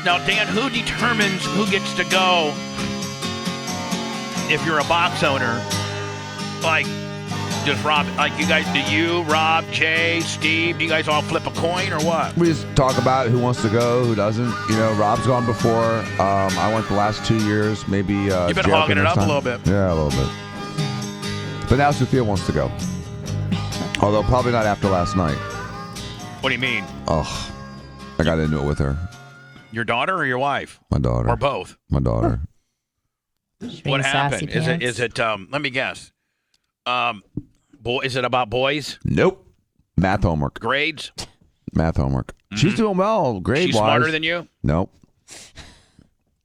Now, Dan, who determines who gets to go if you're a box owner? Like, just Rob, like you guys, do you, Rob, Jay, Steve, do you guys all flip a coin or what? We just talk about who wants to go, who doesn't. You know, Rob's gone before. I went the last 2 years. Maybe you've been hogging it up a little bit. Yeah, a little bit. But now Sophia wants to go. Although probably not after last night. What do you mean? Oh, I got into it with her. Your daughter or your wife? My daughter. Or both? My daughter. What happened? Is it? Let me guess. Is it about boys? Nope. Math homework. Grades? Math homework. Mm-hmm. She's doing well, grade-wise. She's smarter than you? Nope.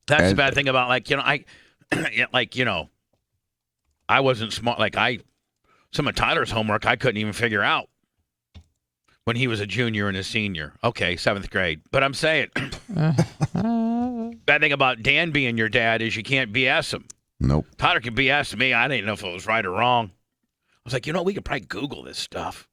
That's the bad thing about, I wasn't smart. Some of Tyler's homework I couldn't even figure out when he was a junior and a senior. Okay, 7th grade. But I'm saying, bad thing about Dan being your dad is you can't BS him. Nope. Tyler can BS me. I didn't know if it was right or wrong. I was like, we could probably Google this stuff.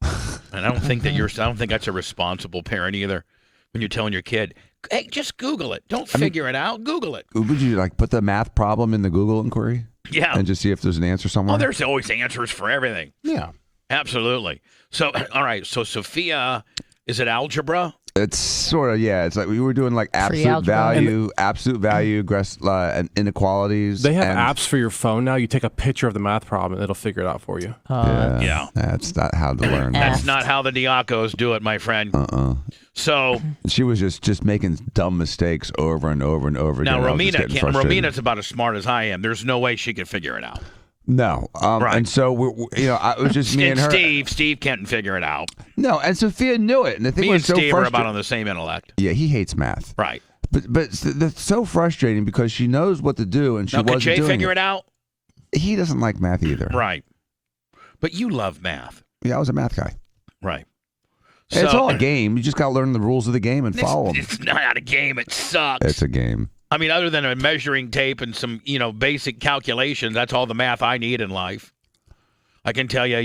And I don't think that's a responsible parent either. When you're telling your kid, hey, just Google it. Don't figure it out. Google it. Would you put the math problem in the Google inquiry? Yeah. And just see if there's an answer somewhere? Oh, there's always answers for everything. Yeah. Absolutely. So, all right. So, Sophia, is it algebra? It's sort of, yeah. It's like we were doing absolute value, and inequalities. They have apps for your phone now. You take a picture of the math problem, and it'll figure it out for you. Yeah. That's not how to learn. That's not how the Diacos do it, my friend. So she was just making dumb mistakes over and over and over again. Now, Romina's about as smart as I am. There's no way she can figure it out. No, right. And so it was just me and her. Steve can't figure it out. No, and Sophia knew it, and the thing was so frustrating. Steve are about on the same intellect. Yeah, he hates math. Right. But that's so frustrating because she knows what to do, and she wasn't doing it. Could Jay figure it out? He doesn't like math either. Right. But you love math. Yeah, I was a math guy. Right. So, it's all a game. You just got to learn the rules of the game and follow them. It's not a game. It sucks. It's a game. I mean, other than a measuring tape and some, basic calculations, that's all the math I need in life. I can tell you,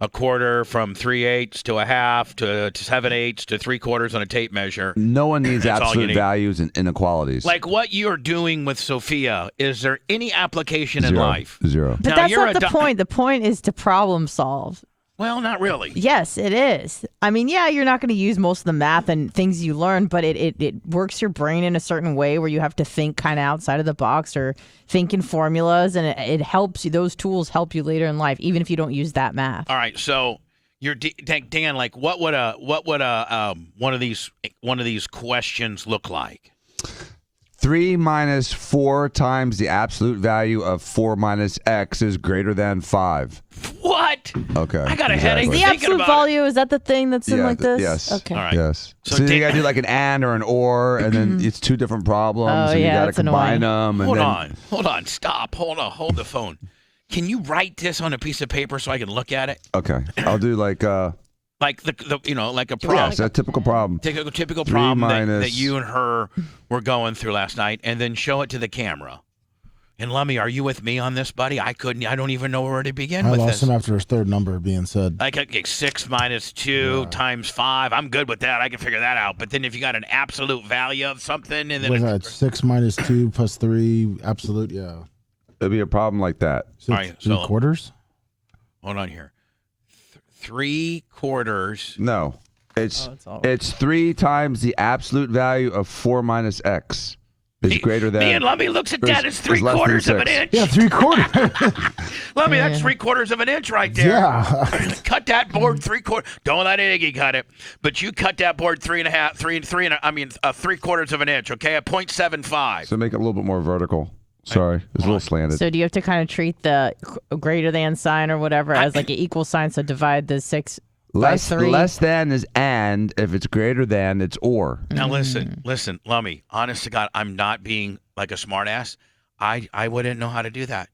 a quarter from 3/8 to a half to 7/8 to 3/4 on a tape measure. No one needs absolute values and inequalities. Like what you're doing with Sophia, is there any application in life? Zero. But that's not the point. The point is to problem solve. Well, not really. Yes, it is. I mean, yeah, you're not going to use most of the math and things you learn, but it works your brain in a certain way where you have to think kind of outside of the box or think in formulas, and it helps you. Those tools help you later in life, even if you don't use that math. All right, so Dan, what would one of these questions look like? 3 minus 4 times the absolute value of 4 minus x is greater than 5. What? Okay. I got a headache. The absolute value, is that the thing that's in like this? Yes. Okay. All right. Yes. So you got to do like an and or an or, and then it's 2 different problems, and you got to combine them. Hold on. Stop. Hold the phone. Can you write this on a piece of paper so I can look at it? Okay. I'll do like the like a problem. Yes, a typical problem. Take a typical problem that you and her were going through last night, and then show it to the camera. And Lummy, are you with me on this, buddy? I don't even know where to begin with this. I lost him after his third number being said. Like 6 minus 2 times 5. I'm good with that. I can figure that out. But then if you got an absolute value of something, and then what's that? 6 minus 2 plus 3 absolute. Yeah. It'll be a problem like that. All right, so 3/4. Hold on here. 3/4. No, it's 3 times the absolute value of 4 minus x is greater than. Me and Lummy looks at that as 3/4 of an inch. Yeah, 3/4. Lummy, that's 3/4 of an inch right there. Yeah. Cut that board 3/4. Don't let Iggy cut it, but you cut that board 3/4 of an inch. Okay, at 0.75. So make it a little bit more vertical. Sorry, it's a little slanted. So do you have to kind of treat the greater than sign or whatever as like an equal sign? So divide the 6 by 3? Less than is and. If it's greater than, it's or. Now listen, Lummy. Honest to God, I'm not being like a smart ass. I wouldn't know how to do that.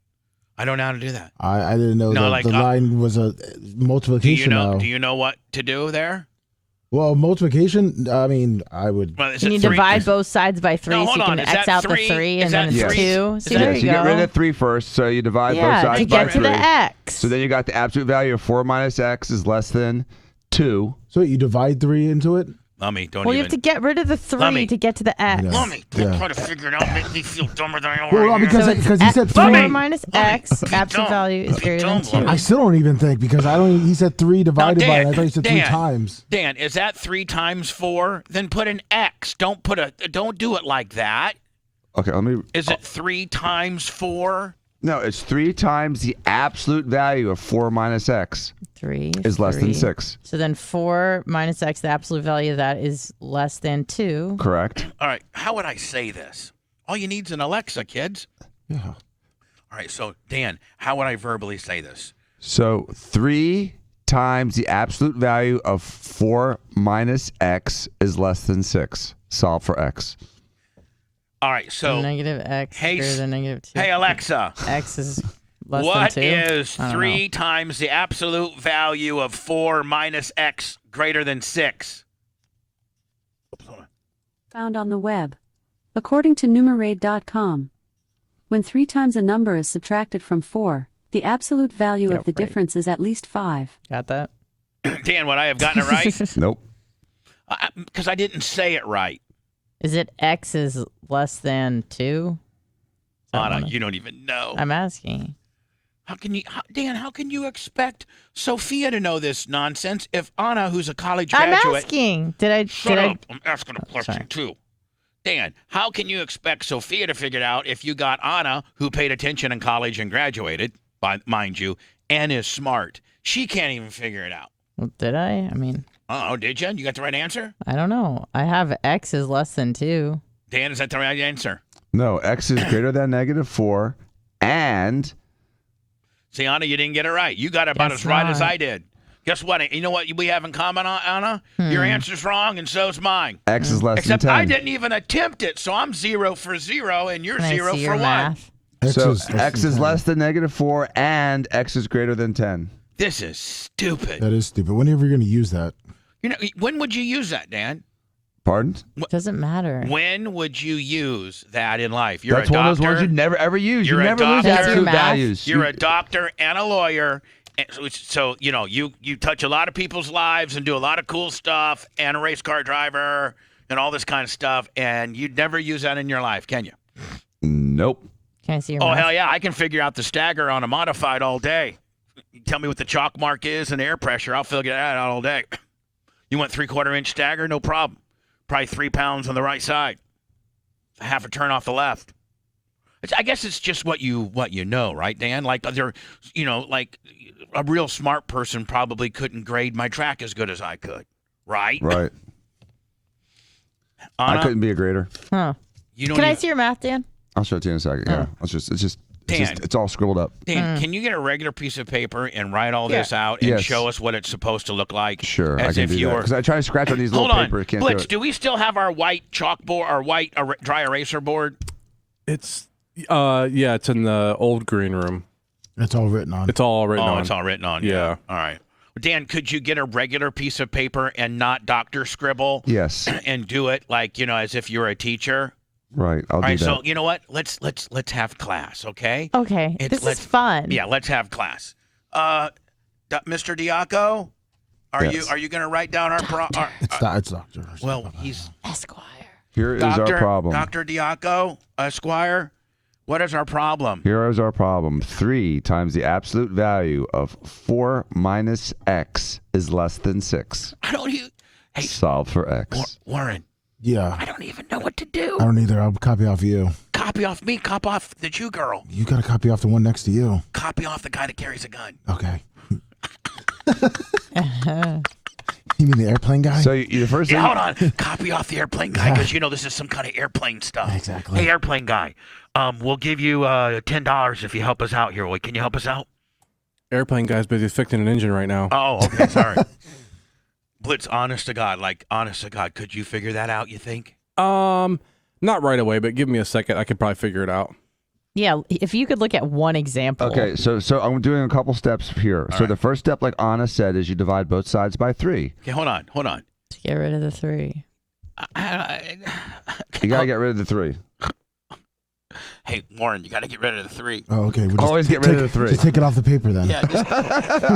I don't know how to do that. I didn't know that the line was a multiplication. Do you know what to do there? Well, multiplication, I mean, I would. Well, can you divide both sides by 3 so you can X out the 3 and then it's 2? See, there you go. Get rid of 3 first, so you divide both sides by 3. to get to the X. So then you got the absolute value of 4 minus x is less than 2. So you divide 3 into it? Lummy, don't Well, even. you have to get rid of the 3 Lummy. to get to the x. Yeah. Lummy, don't Yeah. try to figure it out. Make me feel dumber than I Well, already am. because So it's because he said four 3. minus Lummi, x, be absolute dumb. value is Be greater dumb, than 2. Lummi. I still don't even think because I don't. He said 3 divided by. Dan, And I thought he said 3 Dan. times. Dan, is that 3 times 4? Then put an X. Don't do it like that. Okay, let me. Is it 3 times 4? No, it's 3 times the absolute value of 4 minus x 3 is less than 3. 6. So then 4 minus x, the absolute value of that is less than 2. Correct. All right, how would I say this? All you need is an Alexa, kids. Yeah. All right, so Dan, how would I verbally say this? So 3 times the absolute value of 4 minus x is less than 6. Solve for x. All right, so Negative x Hey, greater than negative 2. hey Alexa, X is less what than 2. is I don't 3 times the absolute value of 4 minus x greater than 6? Found on the web. According to numerade.com, when 3 times a number is subtracted from 4, the absolute value Yeah, of the right. difference is at least 5. Got that? Dan, would I have gotten it right? Nope. Because I didn't say it right. Is it x is less than 2? Anna, you don't even know. I'm asking. Dan, how can you expect Sophia to know this nonsense if Anna, who's a college I'm graduate... asking. Did Shut I? up. I'm asking a question, sorry. too. Dan, how can you expect Sophia to figure it out if you got Anna, who paid attention in college and graduated, mind you, and is smart? She can't even figure it out. Well, did I? I mean, Oh, did you? You got the right answer? I don't know. I have x is less than 2. Dan, is that the right answer? No, x is greater than negative 4 and See, Anna, you didn't get it right. You got it about Guess as right as not. I did. Guess what? You know what we have in common, Anna? Your answer's wrong, and so's mine. x is less Except than 10. I didn't even attempt it, so I'm 0 for 0, and you're Can I 0 see for your 1. math? So less x than is 10. less than negative 4 and x is greater than 10. This is stupid. That is stupid. When are you going to use that? You know, when would you use that, Dan? Pardon? Doesn't matter. When would you use that in life? You're That's a one of those doctor. ones you'd never ever use. You're You a never lose doctor. That's your absolute math. values. You're a doctor and a lawyer. And so you know, you touch a lot of people's lives and do a lot of cool stuff, and a race car driver and all this kind of stuff, and you'd never use that in your life, can you? Nope. Can I see your Oh, math? hell yeah. I can figure out the stagger on a modified all day. You tell me what the chalk mark is and air pressure. I'll figure that out all day. You want 3/4 inch stagger? No problem. Probably 3 pounds on the right side. Half a turn off the left. I guess it's just what you know, right, Dan? Like like a real smart person probably couldn't grade my track as good as I could, right? Right. Anna, I couldn't be a grader. Huh. you don't Can I even- see your math, Dan? I'll show it to you in a second. Yeah. Dan. It's all scribbled up. Dan, can you get a regular piece of paper and write all this out and Yes. show us what it's supposed to look like? Sure, as I can if do you that. were. Because I try to scratch on these Hold little on, paper. Can't Blitz. do it. Do we still have our white chalkboard, our white dry eraser board? It's it's in the old green room. It's all written on. It's all written on. It's all written on. Yeah. All right. Dan, could you get a regular piece of paper and not Dr. Scribble Yes. and do it like as if you're a teacher? Right. I'll All do right. that. So you know what? Let's have class, okay? Okay. This is fun. Yeah, let's have class. Mr. Diaco, Yes. are you going to write down our It's doctor. well, he's Esquire. Here is Doctor, our problem. Dr. Diaco, Esquire. What is our problem? Here is our problem. 3 times the absolute value of 4 minus x is less than 6. I don't even. Hey, Solve for x. Warren, Yeah. I don't even know what to do. I don't either. I'll copy off you. Copy off me. Copy off the Jew girl. You got to copy off the one next to you. Copy off the guy that carries a gun. Okay. You mean the airplane guy? So the first thing. Yeah, hold on. Copy off the airplane guy because this is some kind of airplane stuff. Exactly. Hey, airplane guy. We'll give you $10 if you help us out here. Wait, can you help us out? Airplane guy's busy fixing an engine right now. Oh, okay. Sorry. Blitz, honest to God, could you figure that out, you think? Not right away, but give me a second. I could probably figure it out. Yeah, if you could look at one example. Okay, so I'm doing a couple steps here. So the first step, like Anna said, is you divide both sides by 3. Okay, hold on. To get rid of the 3. You gotta get rid of the 3. Hey, Warren, you got to get rid of the 3. Oh, okay. We'll Always get rid of the 3. Just take it off the paper then. Yeah,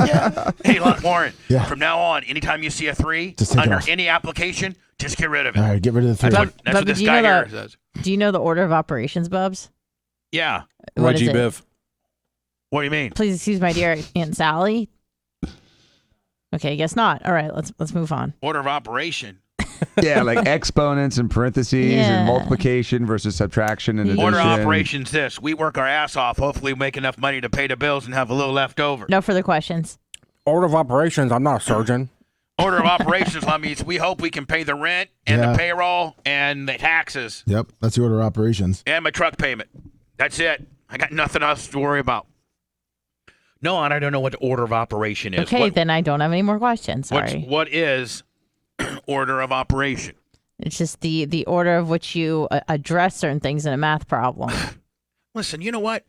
yeah. Hey, look, Warren. Yeah. From now on, anytime you see a 3 Just take it under off. any application, just get rid of it. All right, get rid of the 3. That's Bub, what this do you guy know here the- says. Do you know the order of operations, Bubs? Yeah. What is Reggie it? Biv. What do you mean? Please excuse my dear Aunt Sally. Okay, I guess not. All right, let's move on. Order of operation. Yeah, like exponents and parentheses Yeah. and multiplication versus subtraction and addition. Order of operations this. We work our ass off, hopefully make enough money to pay the bills and have a little left over. No further questions. Order of operations. I'm not a surgeon. Order of operations means we hope we can pay the rent and Yeah. the payroll and the taxes Yep, that's the order of operations. and my truck payment. That's it. I got nothing else to worry about. No, and I don't know what the order of operation is. Okay, then I don't have any more questions. Sorry. What is order of operation? It's just the order of which you address certain things in a math problem. Listen, you know what?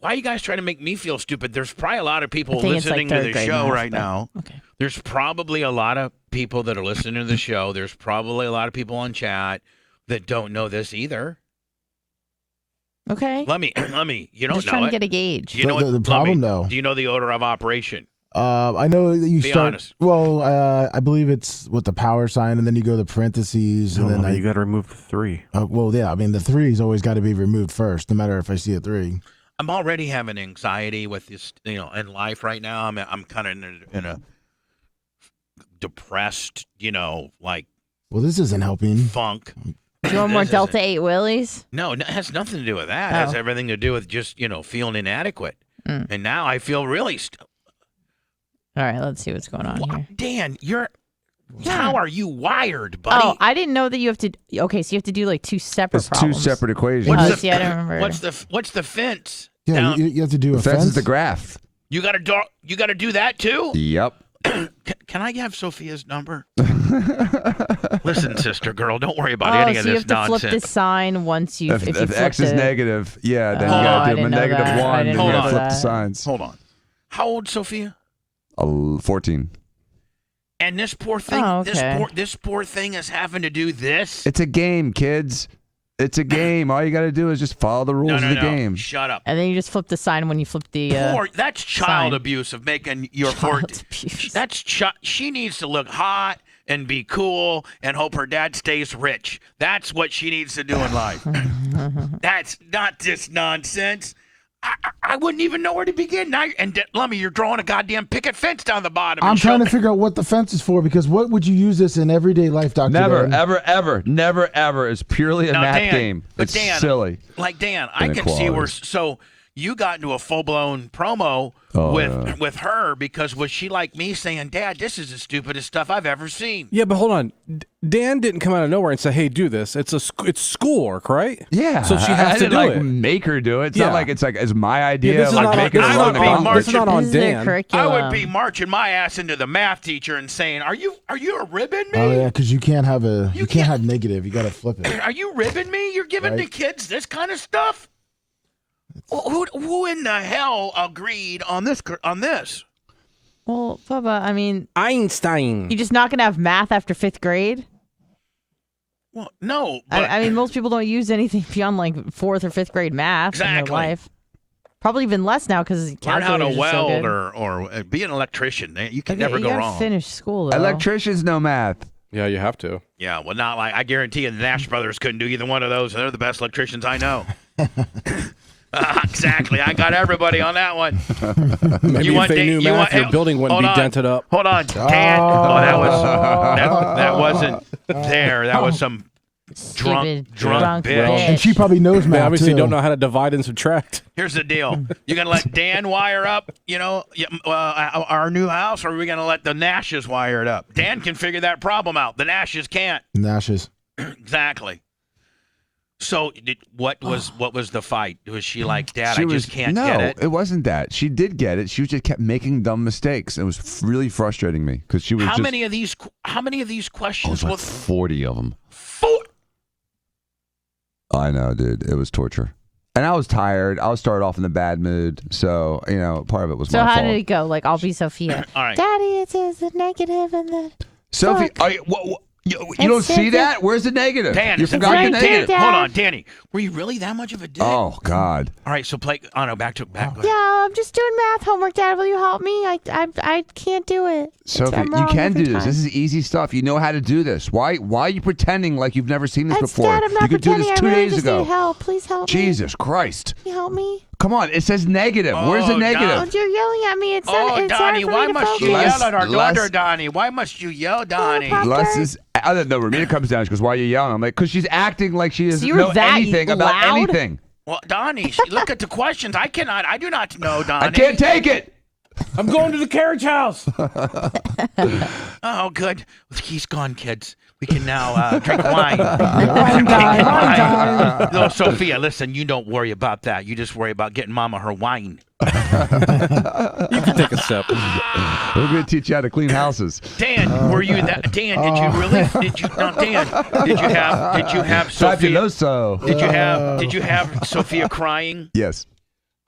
Why are you guys trying to make me feel stupid? There's probably a lot of people I think it's like listening to third the grade show math, right but- now. Okay. There's probably a lot of people that are listening to the show. There's probably a lot of people on chat that don't know this either. Okay. Let me. You don't Just know trying it. to get a gauge. Do you know The- what, the problem, let me- though- Do you know the order of operation? I know that you Be start. honest. Well, I believe it's with the power sign, and then you go to parentheses, and then you got to remove the 3. well, yeah. I mean, the 3's always got to be removed first, no matter if I see a 3. I'm already having anxiety with this, in life right now. I'm kind of in a depressed, like Well, this isn't helping. funk. Do you want more This Delta isn't- 8 Willies? No, it has nothing to do with that. It has Oh. everything to do with just, feeling inadequate. Mm. And now I feel really All right, let's see what's going on here. Dan, how are you wired, buddy? Oh, I didn't know that you have to. Okay, so you have to do like 2 separate It's problems. 2 separate equations. What's Oh, the- see, I don't remember. What's the fence? Yeah, down? you have to do a The fence fence. is the graph. You got to do that too? Yep. Can I have Sophia's number? Listen, sister girl, don't worry about Oh, any so of you this have to nonsense. flip the sign once you. If you flip x is the- negative, yeah, then you Oh, I got to do didn't a know negative that. I 1. Then didn't you know got to flip that. the signs. Hold on. How old, Sophia? 14. And this poor thing, Oh, okay. this poor thing is having to do this. It's a game, kids. It's a game. All you got to do is just follow the rules No, of the no. game. Shut up. And then you just flip the sign when you flip the. That's child sign. abuse of making your Child abuse. She needs to look hot and be cool and hope her dad stays rich. That's what she needs to do in life. That's not this nonsense. I wouldn't even know where to begin. Now, Lummy, you're drawing a goddamn picket fence down the bottom. I'm and trying to show- figure out what the fence is for, because what would you use this in everyday life, Dr. Never, Dan? ever, never, ever. It's purely a Now, math Dan, game. but It's Dan, silly. Like Dan, I can see where. So you got into a full blown promo with her because was she like me saying, "Dad, this is the stupidest stuff I've ever seen." Yeah, but hold on. Dan didn't come out of nowhere and say, "Hey, do this." It's it's schoolwork, right? Yeah. So she I has to didn't, do like, it. make her do it. It's Yeah. not like it's my idea. this is like not making on- her I run would the be gauntlet. marching- This is not on This is their Dan. I curriculum. would be marching my ass into the math teacher and saying, "Are you a ribbing me? Oh yeah, because you can't have You can't can't- have negative. You got to flip it. Are you ribbing me? You're giving the Right. kids this kind of stuff." Who in the hell agreed on this? Well, Bubba, I mean, Einstein. you're just not going to have math after 5th grade? Well, no, but I mean, most people don't use anything beyond like 4th or 5th grade math in Exactly. their life. Probably even less now because learn how to calculators are so weld good. or be an electrician. You can Okay, never you go gotta wrong. Finish school though. Electricians know math. Yeah, you have to. Yeah, well, not like I guarantee you, the Nash brothers couldn't do either one of those. They're the best electricians I know. Exactly, I got everybody on that one. Maybe if they knew math, your building wouldn't hold be on. dented up. Hold on, Dan. Oh, that wasn't there. That was some Stupid drunk bitch. And she probably knows They math obviously too. don't know how to divide and subtract. Here's the deal: you're gonna let Dan wire up, our new house, or are we gonna let the Nashes wire it up? Dan can figure that problem out. The Nashes can't. Nashes. Exactly. So, what was the fight? Was she like, Dad, She I was just can't no, get it? it wasn't that. She did get it. She just kept making dumb mistakes. It was really frustrating me because she was How just. many of these Oh, questions it was like was 40 of them. 4? I know, dude. It was torture. And I was tired. I was started off in a bad mood. So, part of it was So my how fault. did it go? Like, I'll be Sophia. All right. Daddy, it says the negative and the. Sophie, Fuck. You don't see that? Where's the negative? Dan, you is it forgot the right there, negative. Dad. Hold on, Danny. Were you really that much of a dick? Oh God. All right, so play. Oh no, back. Go ahead. Yeah, I'm just doing math homework, Dad. Will you help me? I can't do it. Sophie, I'm you wrong can every do this. time. This is easy stuff. You know how to do this. Why are you pretending like you've never seen this before? Dad, I'm not you could do pretending. this 2 I really days just ago. need help. Please help me. Jesus Christ. Can you help me? Come on, it says negative. Where's the Oh, negative? Oh, you're yelling at me. It's not. Oh, It's Donnie, hard for why me to must you focus. yell at our Less- daughter, Donnie? Why must you yell, Donnie? Pop- Less is. I don't know. Romina comes down. She goes, "Why are you yelling?" I'm like, "Because she's acting like she doesn't you're know that anything about loud? anything." Well, Donnie, look at the questions. I do not know, Donnie. I can't take it. I'm going to the carriage house. Oh, good. He's gone, kids. We can now drink wine. No, Sophia, listen, you don't worry about that. You just worry about getting Mama her wine. You can take a sip. We're going to teach you how to clean houses. Dan, were you that? Dan, did you really? Did you? No, Dan, did you have Sophia? Fabuloso. Did you have Sophia crying? Yes,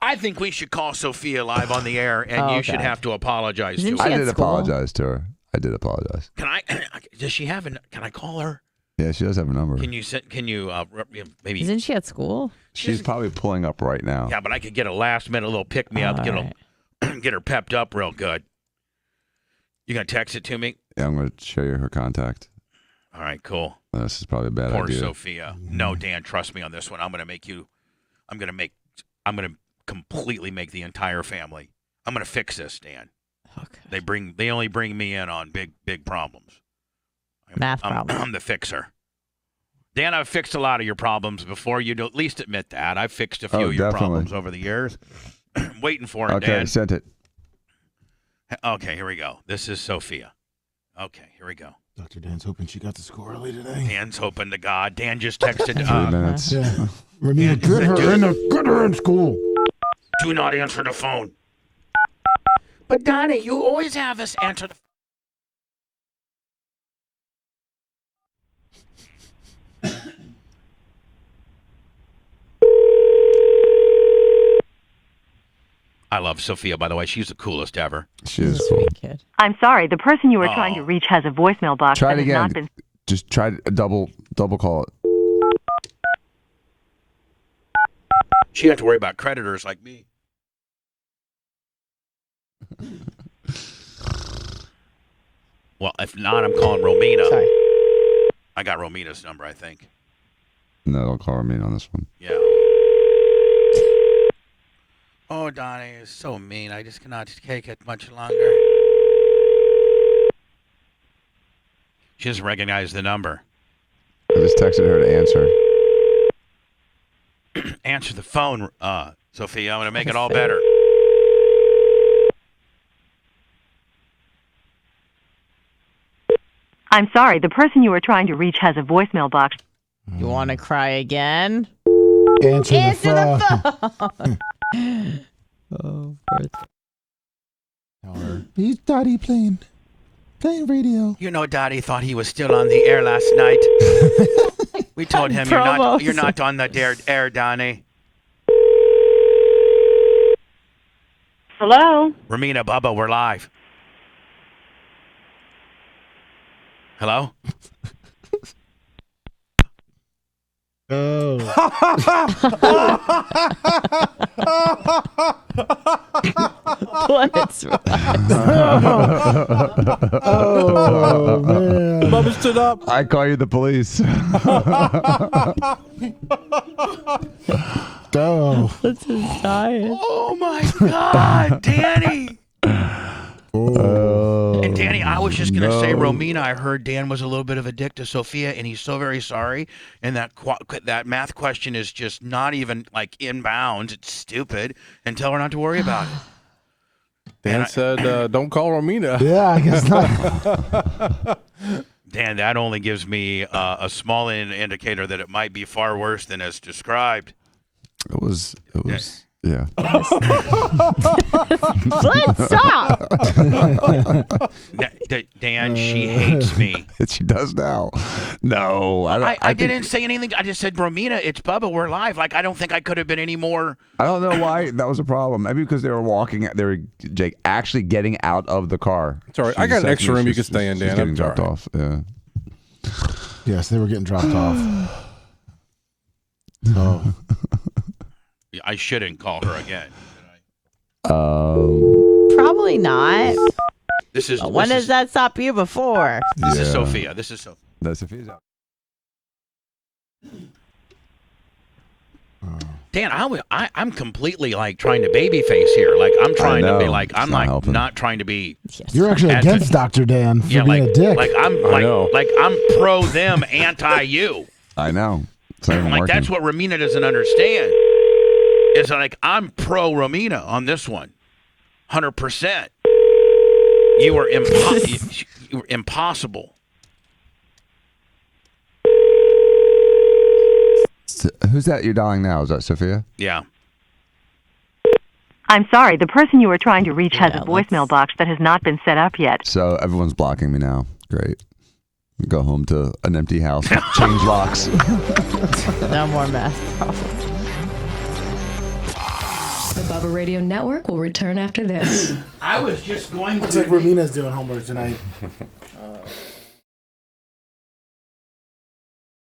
I think we should call Sophia live on the air, and you should God. have to apologize Isn't to she her. I at did school? apologize to her. I did apologize. Can I? Does she have? Can I call her? Yeah, she does have a number. Can you send? Can you maybe? Isn't she at school? She's probably pulling up right now. Yeah, but I could get a last minute little pick me up, All get right. get her pepped up real good. You gonna text it to me? Yeah, I'm going to show you her contact. All right, cool. This is probably a bad Poor idea. Sophia. No, Dan, trust me on this one. I'm gonna completely make the entire family. I'm gonna fix this, Dan. Okay. They only bring me in on big problems. Math problems. I'm the fixer. Dan, I've fixed a lot of your problems before. You'd at least admit that. I've fixed a few of your definitely. problems over the years. Waiting for it, Okay, Dan. sent it. Okay, here we go. This is Sophia. Okay, here we go. Dr. Dan's hoping she got to school early today. Dan's hoping to God. Dan just texted. 3 minutes. Yeah. Romina, get her in school. Do not answer the phone. But Donnie, you always have us answer the. I love Sophia, by the way. She's the coolest ever. She She's is a cool. sweet kid. I'm sorry, the person you are trying to Oh. reach has a voicemail box Try it that has not again. been. Just try to double call it. She had to worry about creditors like me. Well, if not, I'm calling Romina. Sorry. I got Romina's number, I think. No, don't call me on this one. Yeah. Oh, Donnie is so mean. I just cannot take it much longer. She doesn't recognize the number. I just texted her to answer. Answer the phone, Sophia. I'm going to make it all better. I'm sorry, the person you are trying to reach has a voicemail box. You want to cry again? Answer the phone. Oh, poor phone. He's Daddy playing radio. You know, Dottie thought he was still on the air last night. We told him Promos. you're not on the air, Donnie. Hello? Romina, Bubba, we're live. Hello? Oh. Let's Oh, man. Bubba stood up. I call you the police. Oh. Let's just die. Oh, my God, Danny. And Danny, I was just going to say, Romina, I heard Dan was a little bit of a dick to Sophia, and he's so very sorry. And that math question is just not even like in bounds. It's stupid. And tell her not to worry about it. Dan said, don't call Romina. Yeah, I guess not. Dan, that only gives me a small indicator that it might be far worse than as described. It was, yeah. Let's stop. Dan, she hates me. She does now. No, I don't. I didn't say anything. I just said, Romina, it's Bubba. We're live. Like, I don't think I could have been any more. I don't know why that was a problem. Maybe because they were walking. They were Jake actually getting out of the car. It's all right. I got an extra room you can stay in, Dan. She's getting That's all dropped right. off. Yeah. Yes, they were getting dropped off. Oh, I shouldn't call her again. Probably not. This is When does that stop you before? This is Sophia. This is Sophia. That's Sophia's out. Dan, I'm completely like trying to babyface here. Like I'm trying to be like I'm like helping. not trying to be. you're actually against Dr. Dan for Yeah, being like a dick. like I'm like I'm pro them, anti you. I know. It's not even Like working. that's what Romina doesn't understand. It's like I'm pro Romina on this one, 100%. You were impossible. Who's that you're dialing now? Is that Sophia? Yeah. I'm sorry, the person you are trying to reach has Yeah, a voicemail box that has not been set up yet. So everyone's blocking me now. Great. Go home to an empty house. Change locks. No more math problems. The Bubba Radio Network will return after this. I was just going Looks like Romina's doing homework tonight.